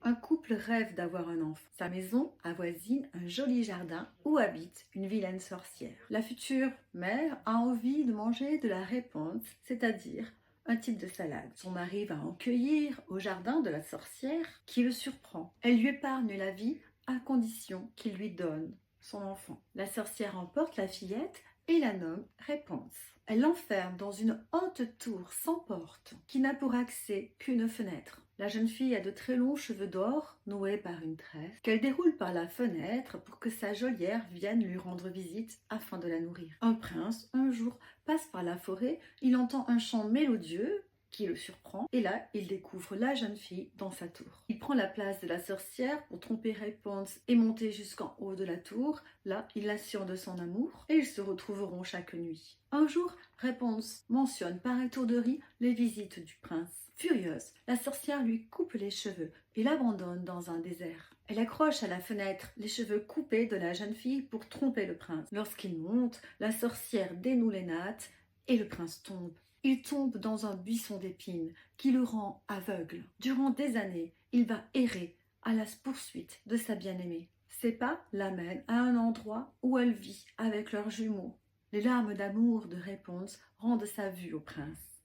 Un couple rêve d'avoir un enfant. Sa maison avoisine un joli jardin où habite une vilaine sorcière. La future mère a envie de manger de la réponse, c'est-à-dire un type de salade. Son mari va en cueillir au jardin de la sorcière qui le surprend. Elle lui épargne la vie à condition qu'il lui donne son enfant. La sorcière emporte la fillette et la nomme Réponse. Elle l'enferme dans une haute tour sans porte qui n'a pour accès qu'une fenêtre. La jeune fille a de très longs cheveux d'or noués par une tresse qu'elle déroule par la fenêtre pour que sa geôlière vienne lui rendre visite afin de la nourrir. Un prince, un jour, passe par la forêt, il entend un chant mélodieux qui le surprend, et là, il découvre la jeune fille dans sa tour. Il prend la place de la sorcière pour tromper Réponse et monter jusqu'en haut de la tour. Là, il l'assure de son amour, et ils se retrouveront chaque nuit. Un jour, Réponse mentionne par étourderie les visites du prince. Furieuse, la sorcière lui coupe les cheveux et l'abandonne dans un désert. Elle accroche à la fenêtre les cheveux coupés de la jeune fille pour tromper le prince. Lorsqu'il monte, la sorcière dénoue les nattes et le prince tombe. Il tombe dans un buisson d'épines qui le rend aveugle. Durant des années, il va errer à la poursuite de sa bien-aimée. Ses pas l'amènent à un endroit où elle vit avec leurs jumeaux. Les larmes d'amour de Réponse rendent sa vue au prince.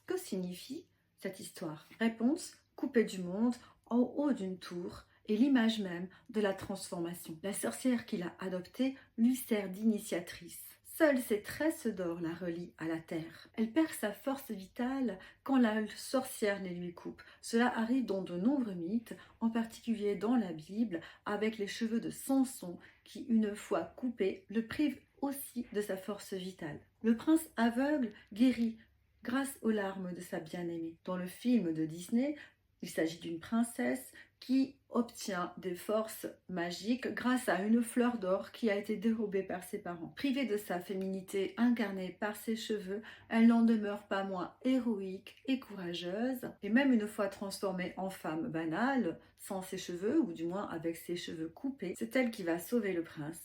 Que signifie cette histoire? Réponse, coupée du monde, en haut d'une tour, est l'image même de la transformation. La sorcière qu'il a adoptée lui sert d'initiatrice. Seules ses tresses d'or la relient à la terre. Elle perd sa force vitale quand la sorcière les lui coupe. Cela arrive dans de nombreux mythes, en particulier dans la Bible, avec les cheveux de Samson qui, une fois coupés, le privent aussi de sa force vitale. Le prince aveugle guérit grâce aux larmes de sa bien-aimée. Dans le film de Disney, il s'agit d'une princesse qui obtient des forces magiques grâce à une fleur d'or qui a été dérobée par ses parents. Privée de sa féminité incarnée par ses cheveux, elle n'en demeure pas moins héroïque et courageuse. Et même une fois transformée en femme banale, sans ses cheveux, ou du moins avec ses cheveux coupés, c'est elle qui va sauver le prince.